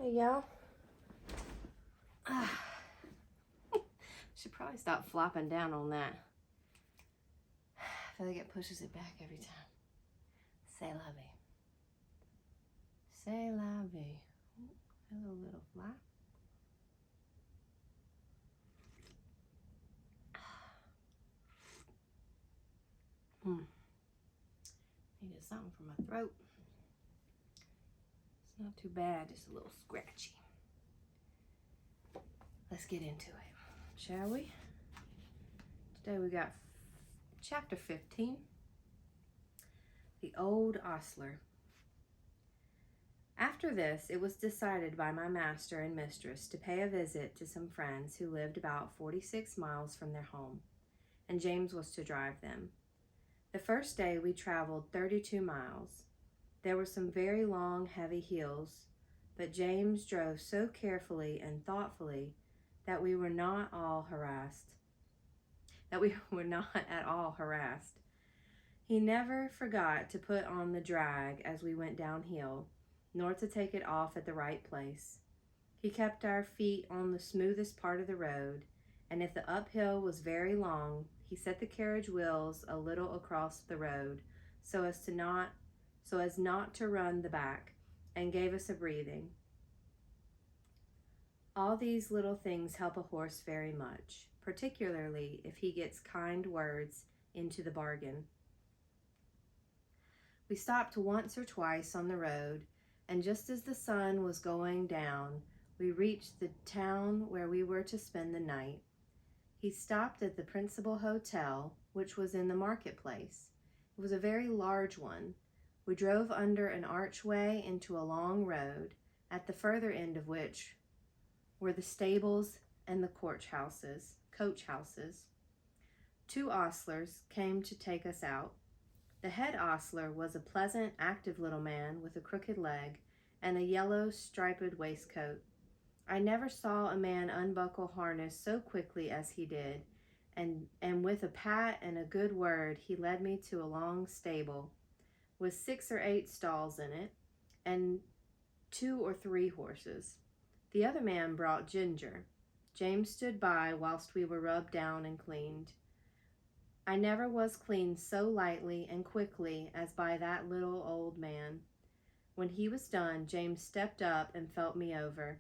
Hey, y'all. Should probably stop flopping down on that. I feel like it pushes it back every time. C'est la vie. C'est la vie. Hello, little fly. Needed something for my throat. It's not too bad, just a little scratchy. Let's get into it, shall we? Today we got chapter 15, The Old Ostler. After this, it was decided by my master and mistress to pay a visit to some friends who lived about 46 miles from their home, and James was to drive them. The first day we traveled 32 miles. There were some very long, heavy hills, but James drove so carefully and thoughtfully that we were not at all harassed. He never forgot to put on the drag as we went downhill, nor to take it off at the right place. He kept our feet on the smoothest part of the road, and if the uphill was very long, he set the carriage wheels a little across the road so as not to run the back, and gave us a breathing. All these little things help a horse very much, particularly if he gets kind words into the bargain. We stopped once or twice on the road, and just as the sun was going down, we reached the town where we were to spend the night. He stopped at the principal hotel, which was in the marketplace. It was a very large one. We drove under an archway into a long road, at the further end of which were the stables and the coach houses. 2 ostlers came to take us out. The head ostler was a pleasant, active little man with a crooked leg and a yellow striped waistcoat. I never saw a man unbuckle harness so quickly as he did, and with a pat and a good word he led me to a long stable with 6 or 8 stalls in it and 2 or 3 horses. The other man brought Ginger. James stood by whilst we were rubbed down and cleaned. I never was cleaned so lightly and quickly as by that little old man. When he was done, James stepped up and felt me over,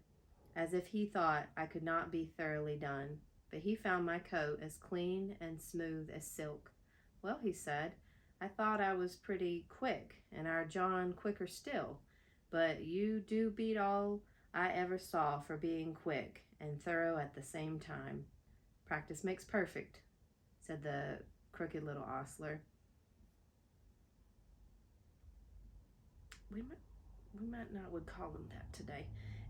as if he thought I could not be thoroughly done, but he found my coat as clean and smooth as silk. Well, he said, I thought I was pretty quick, and our John quicker still, but you do beat all I ever saw for being quick and thorough at the same time. Practice makes perfect, said the crooked little ostler. We might not would call him that today.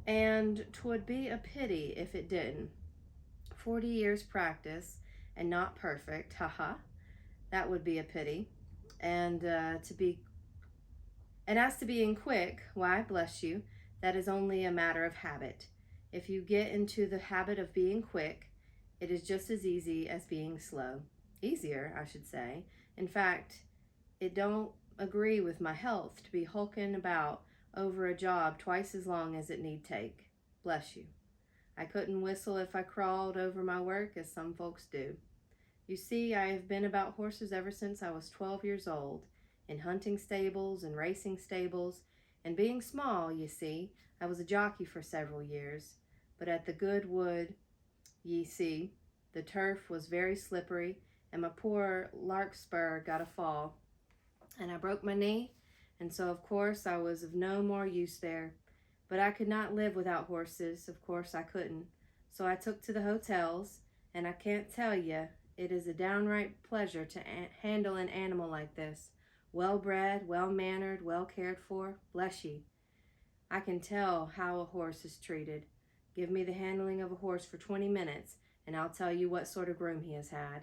And 'twould be a pity if it didn't. 40 years practice and not perfect, that would be a pity. And as to being quick, why, bless you, that is only a matter of habit. If you get into the habit of being quick, it is just as easy as being slow. Easier, I should say. In fact, it don't agree with my health to be hulking about over a job twice as long as it need take. Bless you. I couldn't whistle if I crawled over my work as some folks do. You see, I have been about horses ever since I was 12 years old, in hunting stables and racing stables, and being small, you see, I was a jockey for several years. But at the good wood, ye see, the turf was very slippery, and my poor larkspur got a fall, and I broke my knee, and so of course I was of no more use there. But I could not live without horses, of course I couldn't. So I took to the hotels, and I can't tell you, it is a downright pleasure to handle an animal like this, well-bred, well-mannered, well-cared for. Bless ye. I can tell how a horse is treated. Give me the handling of a horse for 20 minutes, and I'll tell you what sort of groom he has had.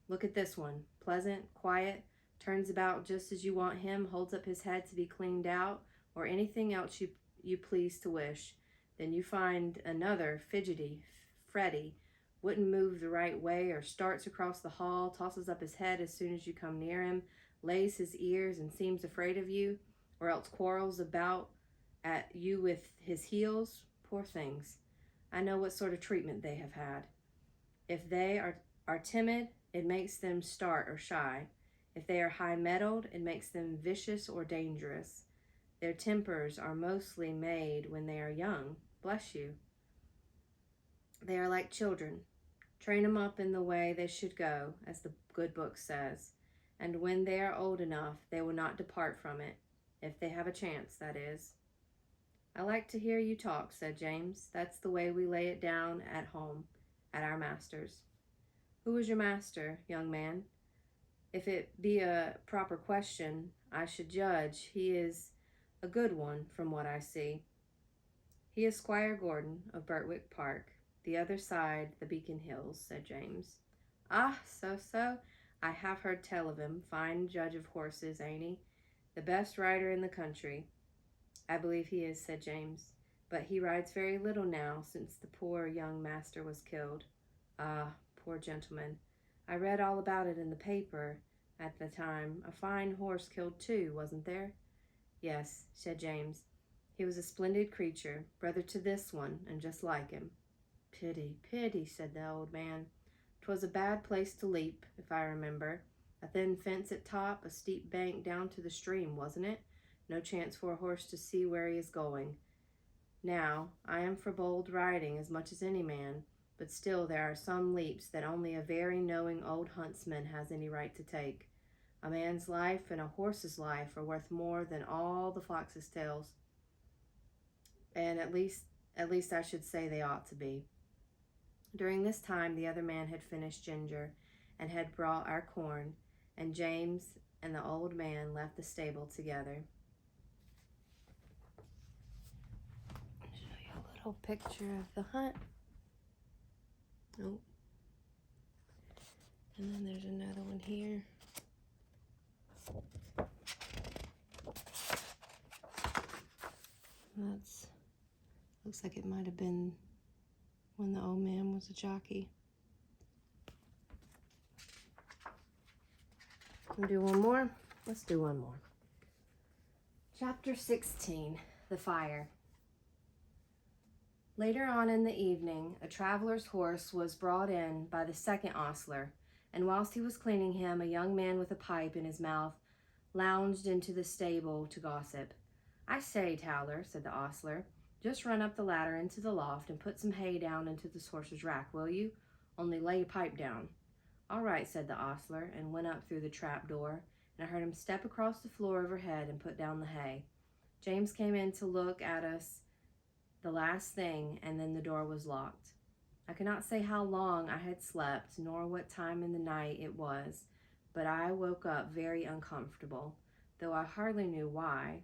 Look at this one. Pleasant, quiet, turns about just as you want him, holds up his head to be cleaned out, or anything else you please to wish. Then you find another, fidgety, fretty, wouldn't move the right way, or starts across the hall, tosses up his head as soon as you come near him, lays his ears and seems afraid of you, or else quarrels about at you with his heels? Poor things. I know what sort of treatment they have had. If they are timid, it makes them start or shy. If they are high-mettled, it makes them vicious or dangerous. Their tempers are mostly made when they are young. Bless you. They are like children. Train them up in the way they should go, as the good book says, and when they are old enough, they will not depart from it, if they have a chance, that is. I like to hear you talk, said James. That's the way we lay it down at home, at our master's. Who is your master, young man? If it be a proper question, I should judge he is a good one from what I see. He is Squire Gordon of Birtwick Park, the other side the Beacon Hills, said James. Ah, so, I have heard tell of him. Fine judge of horses, ain't he? The best rider in the country. I believe he is, said James, but he rides very little now since the poor young master was killed. Ah, poor gentleman. I read all about it in the paper at the time. A fine horse killed too, wasn't there? Yes, said James. He was a splendid creature, brother to this one, and just like him. Pity, pity, said the old man. 'Twas a bad place to leap, if I remember. A thin fence at top, a steep bank down to the stream, wasn't it? No chance for a horse to see where he is going. Now, I am for bold riding as much as any man, but still there are some leaps that only a very knowing old huntsman has any right to take. A man's life and a horse's life are worth more than all the fox's tails. And at least I should say they ought to be. During this time, the other man had finished ginger and had brought our corn, and James and the old man left the stable together. I'll show you a little picture of the hunt. Oh. And then there's another one here. That's, looks like it might have been when the old man was a jockey. We'll do one more. Let's do one more. Chapter 16, The Fire. Later on in the evening, a traveler's horse was brought in by the second ostler, and whilst he was cleaning him, a young man with a pipe in his mouth lounged into the stable to gossip. I say, Towler, said the ostler, just run up the ladder into the loft and put some hay down into this horse's rack, will you? Only lay your pipe down. All right, said the ostler, and went up through the trap door, and I heard him step across the floor overhead and put down the hay. James came in to look at us the last thing, and then the door was locked. I cannot say how long I had slept, nor what time in the night it was, but I woke up very uncomfortable, though I hardly knew why.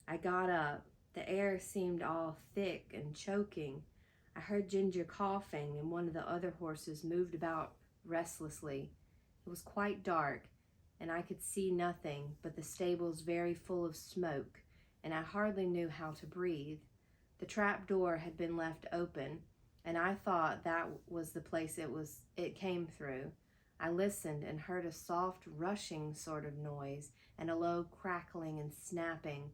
I got up. The air seemed all thick and choking. I heard Ginger coughing, and one of the other horses moved about restlessly. It was quite dark, and I could see nothing but the stables very full of smoke, and I hardly knew how to breathe. The trap door had been left open, and I thought that was the place it came through. I listened and heard a soft rushing sort of noise and a low crackling and snapping.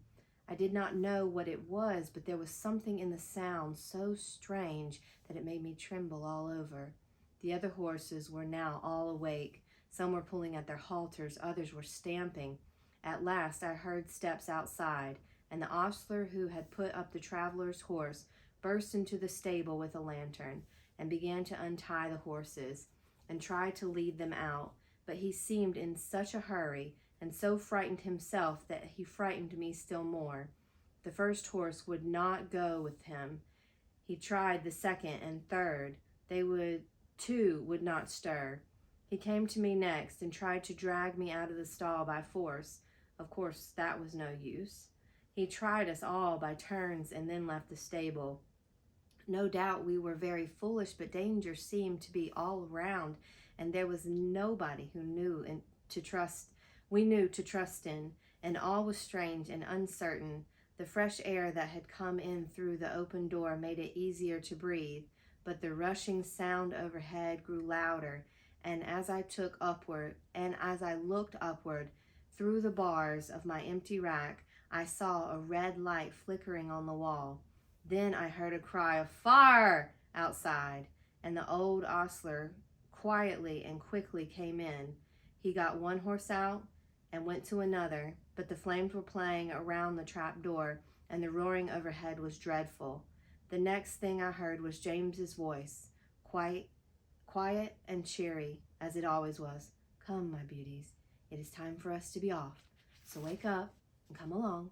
I did not know what it was, but there was something in the sound so strange that it made me tremble all over. The other horses were now all awake. Some were pulling at their halters, others were stamping. At last I heard steps outside, and the ostler who had put up the traveler's horse burst into the stable with a lantern and began to untie the horses and try to lead them out, but he seemed in such a hurry and so frightened himself that he frightened me still more. The first horse would not go with him. He tried the second and third. They would not stir. He came to me next and tried to drag me out of the stall by force. Of course, that was no use. He tried us all by turns and then left the stable. No doubt we were very foolish, but danger seemed to be all around, and there was nobody who we knew to trust in, and all was strange and uncertain. The fresh air that had come in through the open door made it easier to breathe, but the rushing sound overhead grew louder, and as I looked upward through the bars of my empty rack, I saw a red light flickering on the wall. Then I heard a cry of fire outside, and the old ostler quietly and quickly came in. He got one horse out and went to another, but the flames were playing around the trap door, and the roaring overhead was dreadful. The next thing I heard was James's voice, quiet and cheery, as it always was. "Come, my beauties, it is time for us to be off. So wake up and come along."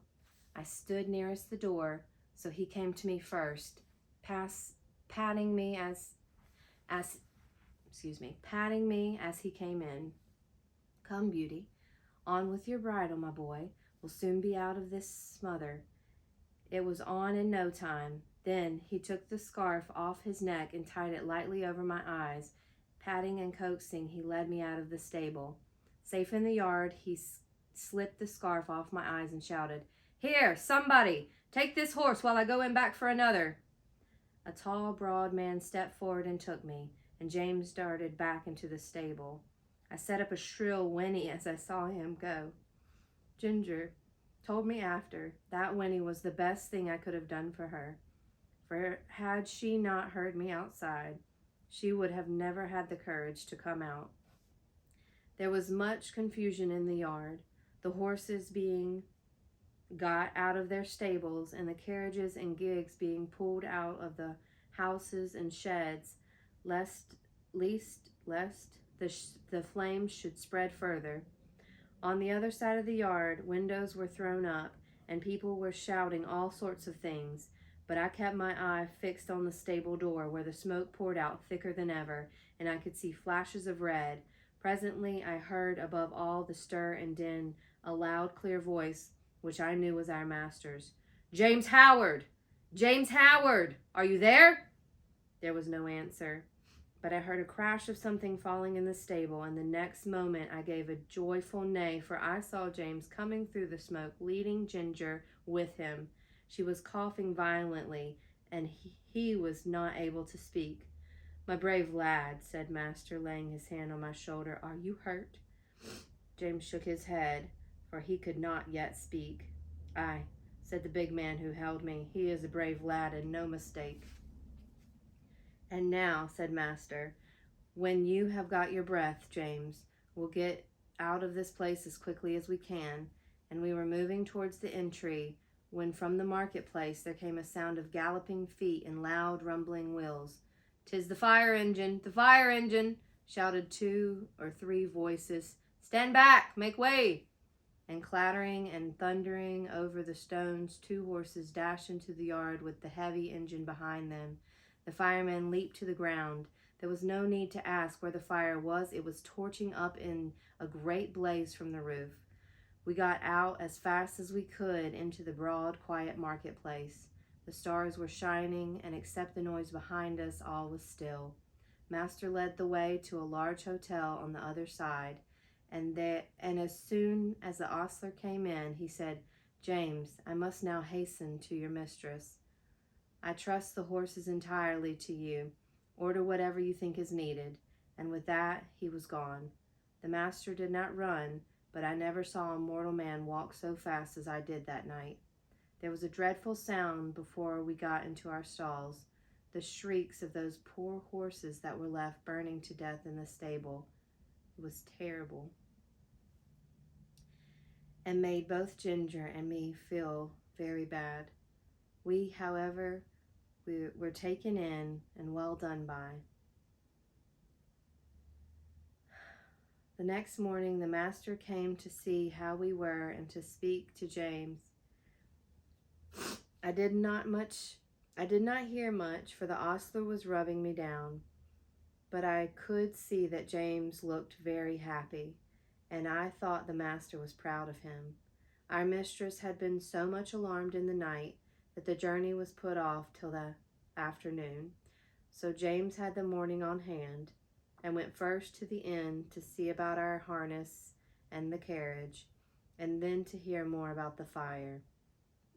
I stood nearest the door, so he came to me first, patting me as he came in. "Come, beauty, on with your bridle, my boy. We'll soon be out of this smother." It was on in no time. Then he took the scarf off his neck and tied it lightly over my eyes. Patting and coaxing, he led me out of the stable. Safe in the yard, he slipped the scarf off my eyes and shouted, "Here, somebody, take this horse while I go in back for another." A tall, broad man stepped forward and took me, and James darted back into the stable. I set up a shrill whinny as I saw him go. Ginger told me after that whinny was the best thing I could have done for her, for had she not heard me outside, she would have never had the courage to come out. There was much confusion in the yard, the horses being got out of their stables and the carriages and gigs being pulled out of the houses and sheds, lest the flames should spread further. On the other side of the yard, windows were thrown up, and people were shouting all sorts of things, but I kept my eye fixed on the stable door, where the smoke poured out thicker than ever, and I could see flashes of red. Presently I heard above all the stir and din a loud, clear voice, which I knew was our master's. "James Howard! James Howard! Are you there?" There was no answer, but I heard a crash of something falling in the stable, and the next moment I gave a joyful neigh, for I saw James coming through the smoke, leading Ginger with him. She was coughing violently, and he was not able to speak. "My brave lad," said master, laying his hand on my shoulder, "are you hurt?" James shook his head, for he could not yet speak. "Aye," said the big man who held me, "he is a brave lad, and no mistake." "And now," said master, "when you have got your breath, James, we'll get out of this place as quickly as we can." And we were moving towards the entry, when from the marketplace there came a sound of galloping feet and loud rumbling wheels. "'Tis the fire engine, the fire engine!" shouted 2 or 3 voices. "Stand back, make way!" And clattering and thundering over the stones, 2 horses dashed into the yard with the heavy engine behind them. The firemen leaped to the ground. There was no need to ask where the fire was. It was torching up in a great blaze from the roof. We got out as fast as we could into the broad, quiet marketplace. The stars were shining, and except the noise behind us, all was still. Master led the way to a large hotel on the other side, and as soon as the ostler came in, he said, "James, I must now hasten to your mistress. I trust the horses entirely to you. Order whatever you think is needed." And with that, he was gone. The master did not run, but I never saw a mortal man walk so fast as I did that night. There was a dreadful sound before we got into our stalls, the shrieks of those poor horses that were left burning to death in the stable. It was terrible, and made both Ginger and me feel very bad. We, however, were taken in and well done by. The next morning the master came to see how we were and to speak to James. I did not hear much, for the ostler was rubbing me down, but I could see that James looked very happy, and I thought the master was proud of him. Our mistress had been so much alarmed in the night that the journey was put off till the afternoon, so James had the morning on hand, and went first to the inn to see about our harness and the carriage, and then to hear more about the fire.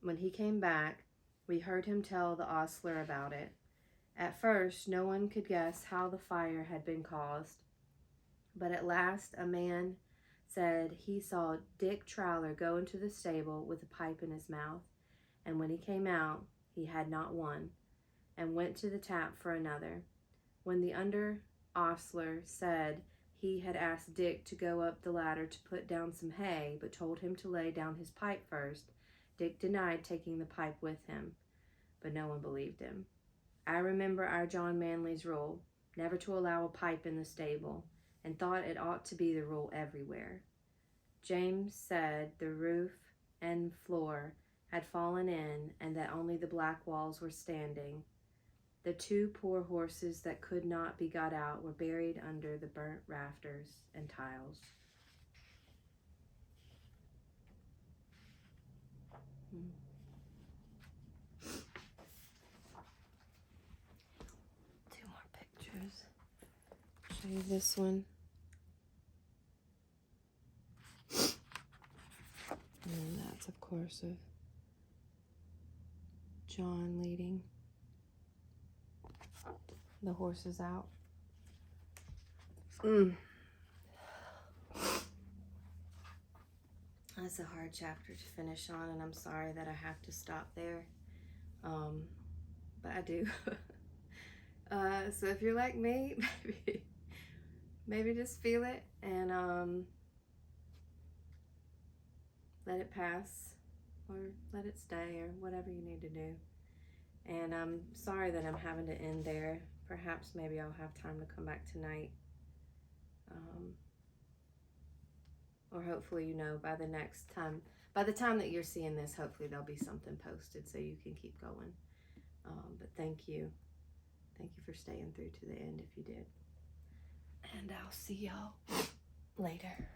When he came back, we heard him tell the ostler about it. At first, no one could guess how the fire had been caused, but at last a man said he saw Dick Trowler go into the stable with a pipe in his mouth, and when he came out, he had not one, and went to the tap for another. When the under ostler said he had asked Dick to go up the ladder to put down some hay, but told him to lay down his pipe first, Dick denied taking the pipe with him, but no one believed him. I remember our John Manley's rule, never to allow a pipe in the stable, and thought it ought to be the rule everywhere. James said the roof and floor had fallen in, and that only the black walls were standing. The two poor horses that could not be got out were buried under the burnt rafters and tiles. Two more pictures. Show you this one. And that's, of course, of John leading the horses out. That's a hard chapter to finish on, and I'm sorry that I have to stop there. But I do. So if you're like me, maybe just feel it and let it pass, or let it stay, or whatever you need to do. And I'm sorry that I'm having to end there. Perhaps maybe I'll have time to come back tonight. Or hopefully, you know, by the time that you're seeing this, hopefully there'll be something posted so you can keep going. But thank you. Thank you for staying through to the end if you did. And I'll see y'all later.